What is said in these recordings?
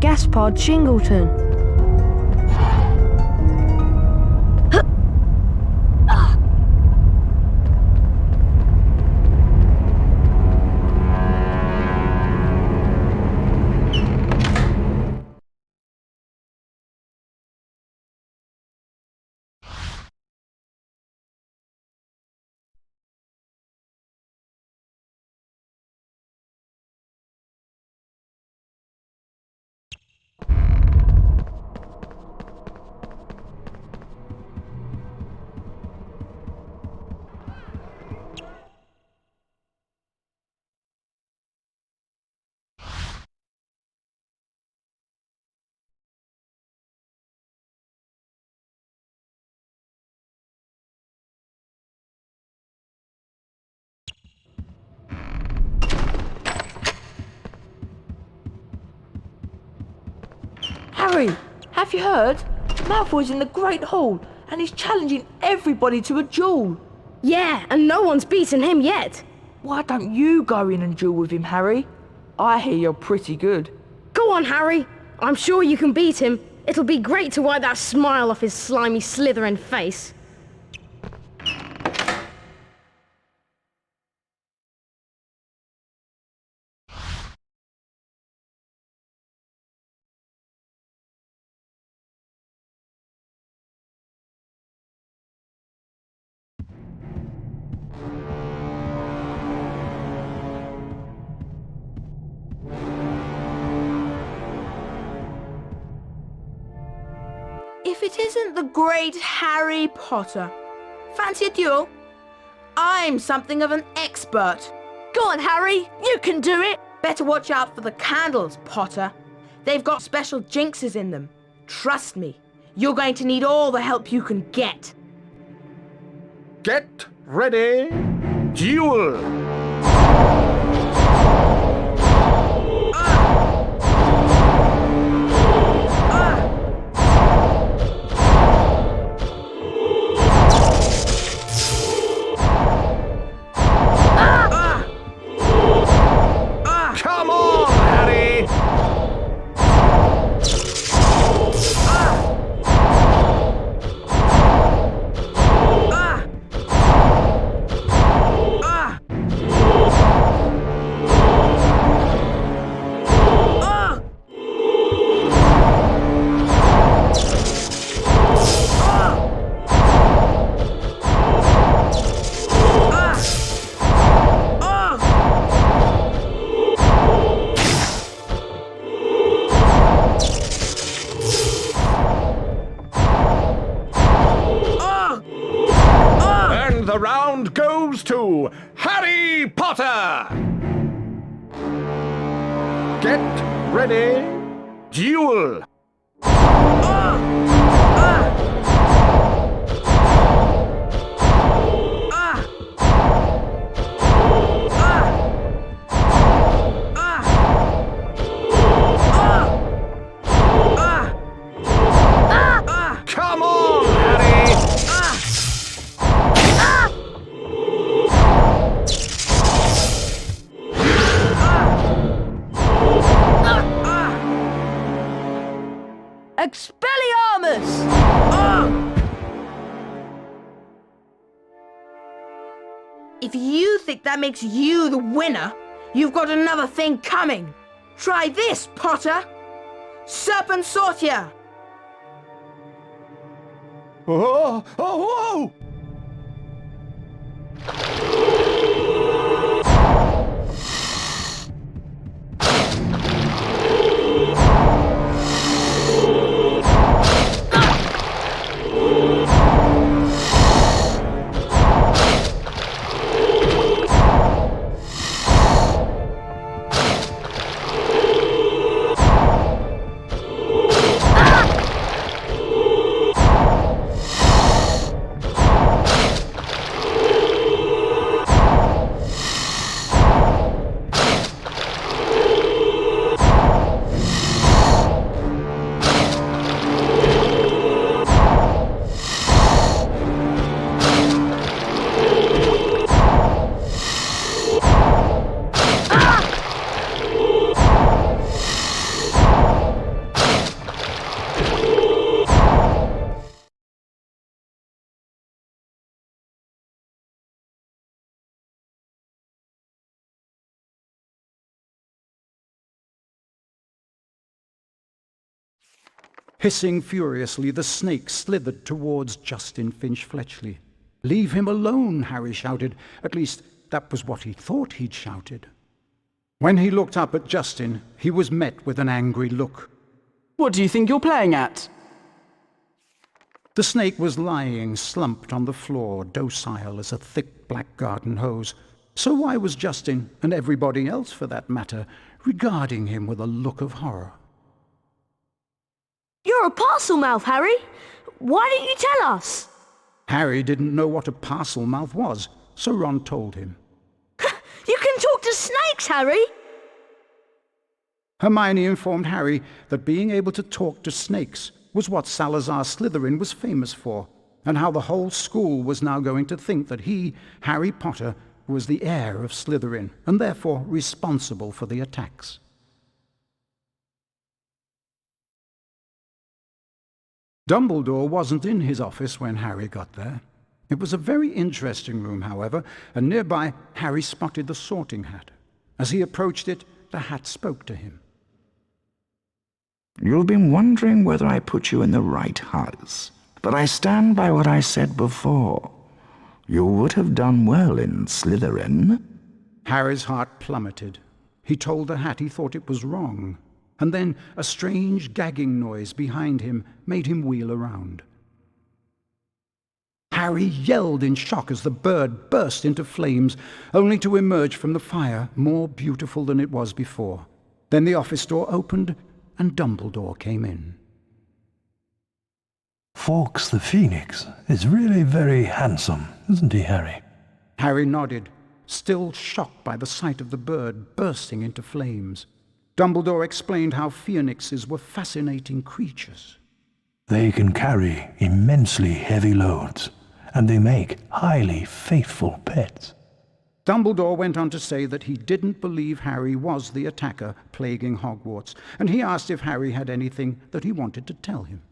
Gaspard Shingleton. Harry, have you heard? Malfoy's in the Great Hall and he's challenging everybody to a duel. Yeah, and no one's beaten him yet. Why don't you go in and duel with him, Harry? I hear you're pretty good. Go on, Harry. I'm sure you can beat him. It'll be great to wipe that smile off his slimy Slytherin face. If it isn't the great Harry Potter. Fancy a duel? I'm something of an expert. Go on, Harry. You can do it. Better watch out for the candles, Potter. They've got special jinxes in them. Trust me, you're going to need all the help you can get. Get ready, duel! Come on, Harry! The round goes to Harry Potter! Get ready, duel! Come on, Harry! Expelliarmus! If you think that makes you the winner, you've got another thing coming. Try this, Potter. Serpent Sortia. Oh, oh, whoa! Hissing furiously, the snake slithered towards Justin Finch-Fletchley. "Leave him alone," Harry shouted. At least, that was what he thought he'd shouted. When he looked up at Justin, he was met with an angry look. What do you think you're playing at? The snake was lying slumped on the floor, docile as a thick black garden hose. So why was Justin, and everybody else for that matter, regarding him with a look of horror? You're a parcel mouth, Harry. Why didn't you tell us? Harry didn't know what a parcel mouth was, so Ron told him. You can talk to snakes, Harry. Hermione informed Harry that being able to talk to snakes was what Salazar Slytherin was famous for, and how the whole school was now going to think that he, Harry Potter, was the heir of Slytherin, and therefore responsible for the attacks. Dumbledore wasn't in his office when Harry got there. It was a very interesting room, however, and nearby Harry spotted the sorting hat. As he approached it, the hat spoke to him. You've been wondering whether I put you in the right house, but I stand by what I said before. You would have done well in Slytherin. Harry's heart plummeted. He told the hat he thought it was wrong, and then a strange gagging noise behind him made him wheel around. Harry yelled in shock as the bird burst into flames, only to emerge from the fire more beautiful than it was before. Then the office door opened, and Dumbledore came in. Fawkes the Phoenix is really very handsome, isn't he, Harry? Harry nodded, still shocked by the sight of the bird bursting into flames. Dumbledore explained how phoenixes were fascinating creatures. They can carry immensely heavy loads, and they make highly faithful pets. Dumbledore went on to say that he didn't believe Harry was the attacker plaguing Hogwarts, and he asked if Harry had anything that he wanted to tell him.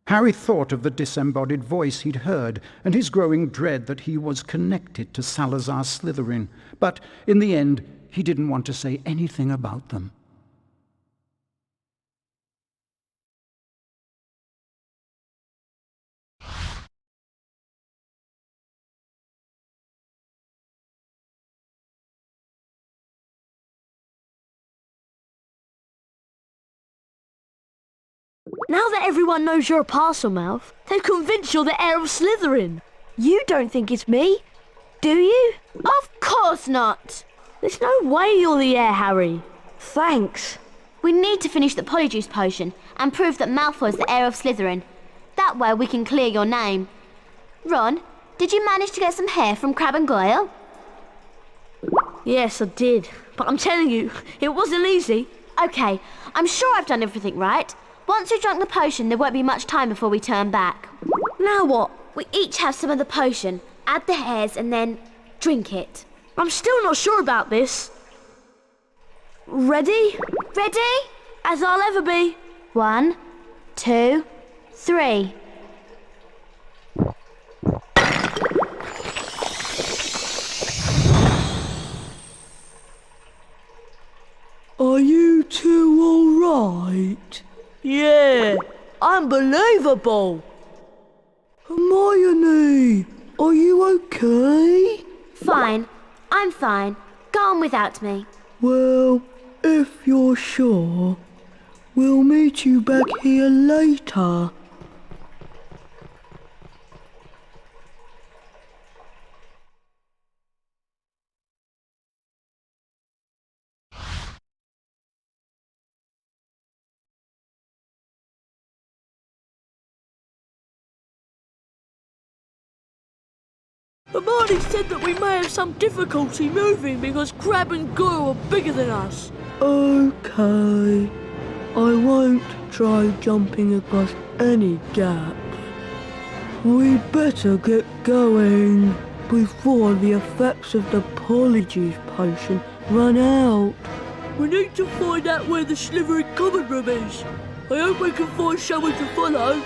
Harry thought of the disembodied voice he'd heard and his growing dread that he was connected to Salazar Slytherin, but in the end he didn't want to say anything about them. Now that everyone knows you're a Parselmouth, they've convinced you're the heir of Slytherin. You don't think it's me, do you? Of course not. There's no way you're the heir, Harry. Thanks. We need to finish the Polyjuice potion and prove that Malfoy's the heir of Slytherin. That way we can clear your name. Ron, did you manage to get some hair from Crabbe and Goyle? Yes, I did. But I'm telling you, it wasn't easy. Okay, I'm sure I've done everything right. Once we've drunk the potion, there won't be much time before we turn back. Now what? We each have some of the potion, add the hairs, and then drink it. I'm still not sure about this. Ready? Ready? As I'll ever be. 1, 2, 3. Are you two all right? Yeah, unbelievable. Hermione, are you okay? Fine. I'm fine. Go on without me. Well, if you're sure, we'll meet you back here later. Hermione said that we may have some difficulty moving because Crabbe and Goyle are bigger than us. Okay. I won't try jumping across any gaps. We'd better get going before the effects of the Polyjuice potion run out. We need to find out where the Slytherin common room is. I hope we can find someone to follow.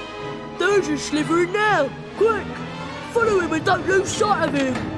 There's a Slytherin now. Quick! Follow him and don't lose sight of him!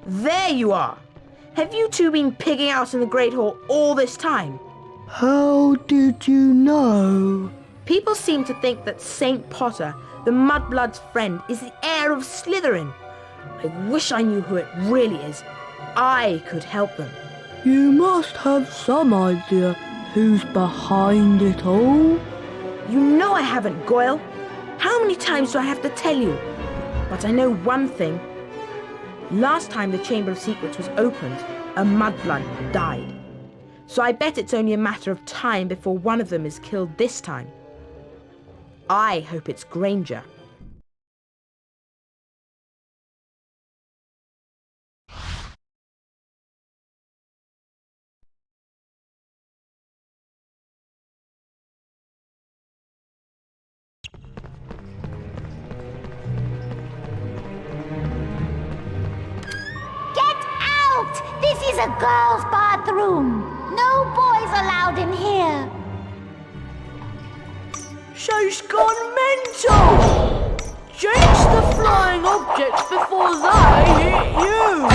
There you are! Have you two been pigging out in the Great Hall all this time? How did you know? People seem to think that Saint Potter, the Mudblood's friend, is the heir of Slytherin. I wish I knew who it really is. I could help them. You must have some idea who's behind it all. You know I haven't, Goyle. How many times do I have to tell you? But I know one thing. Last time the Chamber of Secrets was opened, a Mudblood died. So I bet it's only a matter of time before one of them is killed this time. I hope it's Granger. This is a girl's bathroom. No boys allowed in here. She's gone mental! Chase the flying objects before they hit you!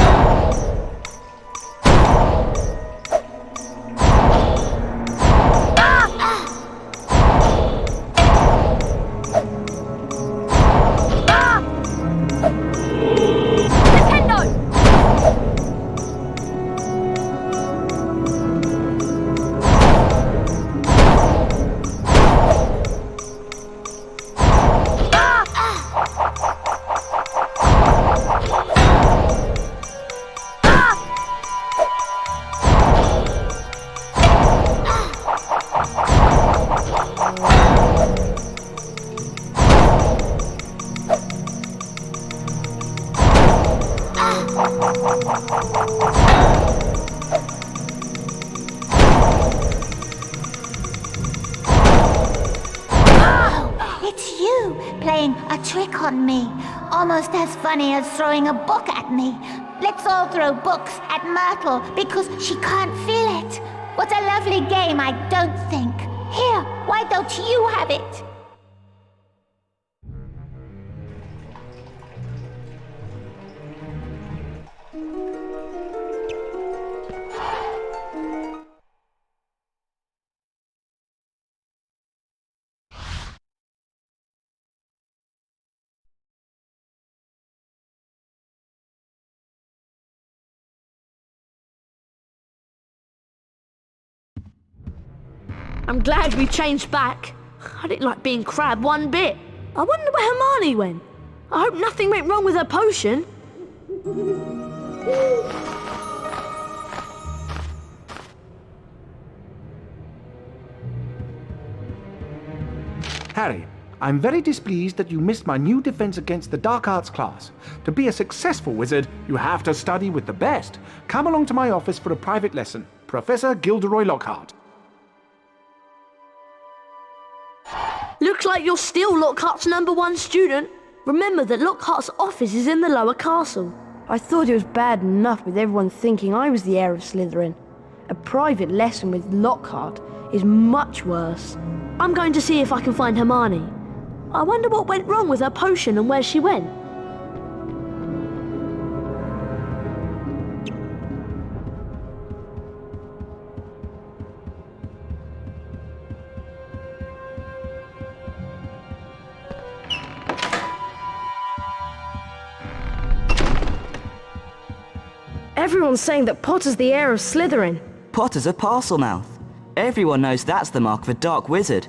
It's you playing a trick on me. Almost as funny as throwing a book at me. Let's all throw books at Myrtle because she can't feel it. What a lovely game, I don't think. Here, why don't you have it? I'm glad we changed back. I didn't like being Crab one bit. I wonder where Hermione went. I hope nothing went wrong with her potion. Harry, I'm very displeased that you missed my new defense against the dark arts class. To be a successful wizard, you have to study with the best. Come along to my office for a private lesson. Professor Gilderoy Lockhart. Looks like you're still Lockhart's #1 student. Remember that Lockhart's office is in the lower castle. I thought it was bad enough with everyone thinking I was the heir of Slytherin. A private lesson with Lockhart is much worse. I'm going to see if I can find Hermione. I wonder what went wrong with her potion and where she went. Everyone's saying that Potter's the heir of Slytherin. Potter's a Parselmouth. Everyone knows that's the mark of a dark wizard.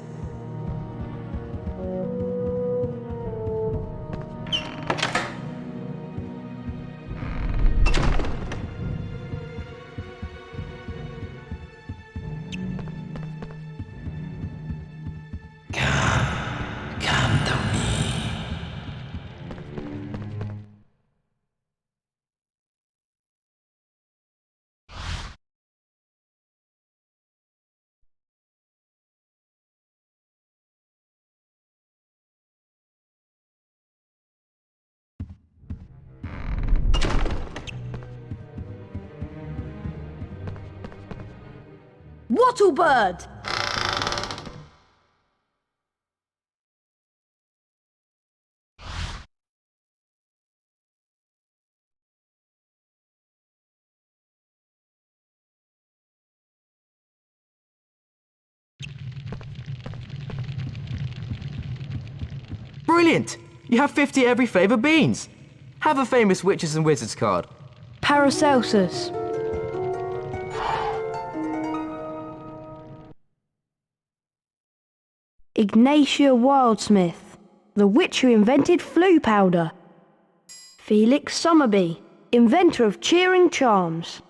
Wattlebird! Brilliant! You have 50 every flavour beans. Have a famous witches and wizards card. Paracelsus. Ignatia Wildsmith, the witch who invented flu powder. Felix Summerby, inventor of cheering charms.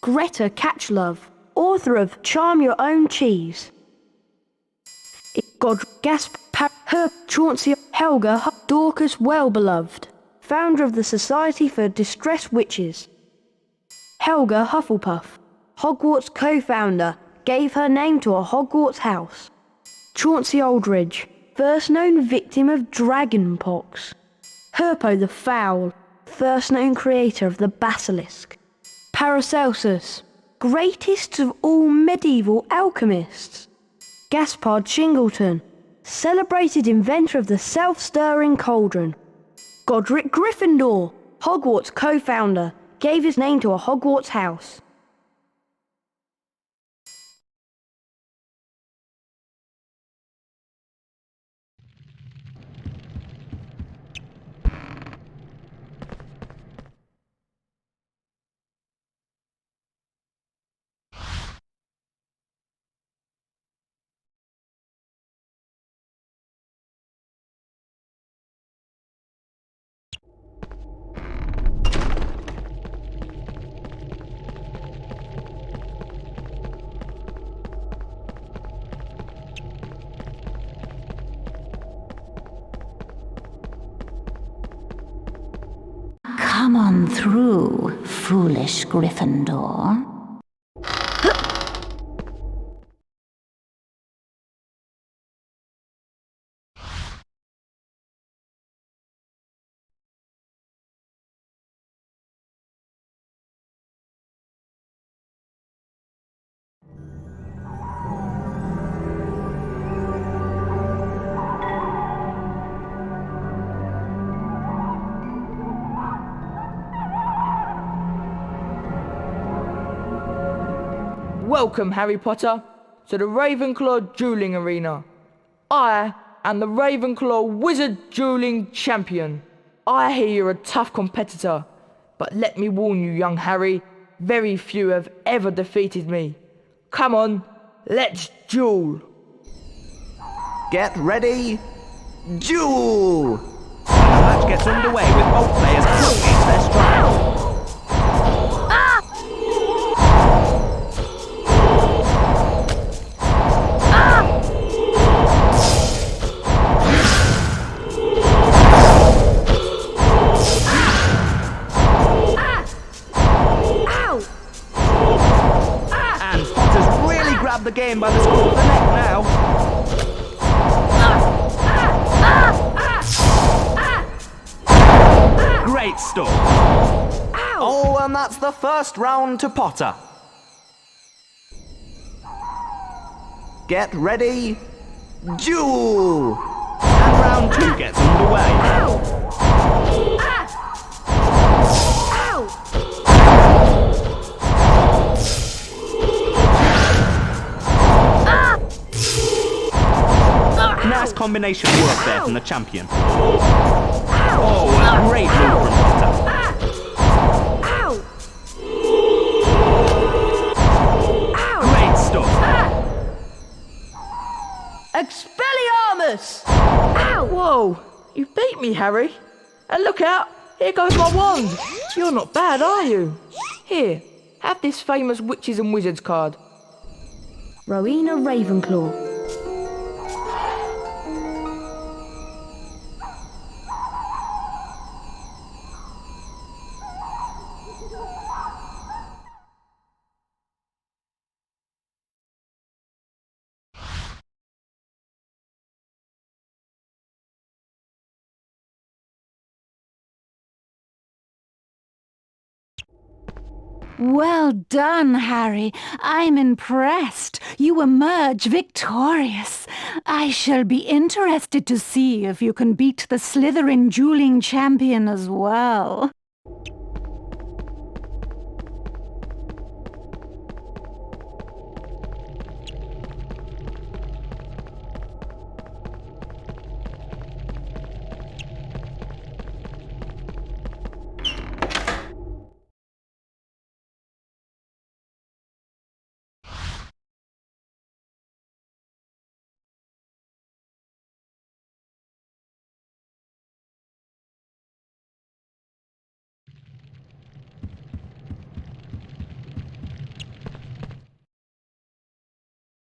Greta Catchlove, author of Charm Your Own Cheese. Gasp, Herb Chauncey, Helga, Dorcas Wellbeloved, founder of the Society for Distressed Witches. Helga Hufflepuff, Hogwarts co-founder, gave her name to a Hogwarts house. Chauncey Aldridge, first known victim of dragonpox. Herpo the Foul, first known creator of the basilisk. Paracelsus, greatest of all medieval alchemists. Gaspard Shingleton, celebrated inventor of the self-stirring cauldron. Godric Gryffindor, Hogwarts co-founder, gave his name to a Hogwarts house. Come on through, foolish Gryffindor. Welcome, Harry Potter, to the Ravenclaw Dueling Arena. I am the Ravenclaw Wizard Dueling Champion. I hear you're a tough competitor, but let me warn you, young Harry, very few have ever defeated me. Come on, let's duel. Get ready, duel! The match gets underway with both players closing their stride. The game by the scruff of the neck now. Great stuff. Oh, and that's the first round to Potter. Get ready, duel! And round two gets underway. Nice combination work there from the champion. Oh, a great move from Potter. Great stuff. Expelliarmus! Whoa, you beat me, Harry. And look out, here goes my wand. You're not bad, are you? Here, have this famous witches and wizards card. Rowena Ravenclaw. Well done, Harry. I'm impressed. You emerge victorious. I shall be interested to see if you can beat the Slytherin dueling champion as well.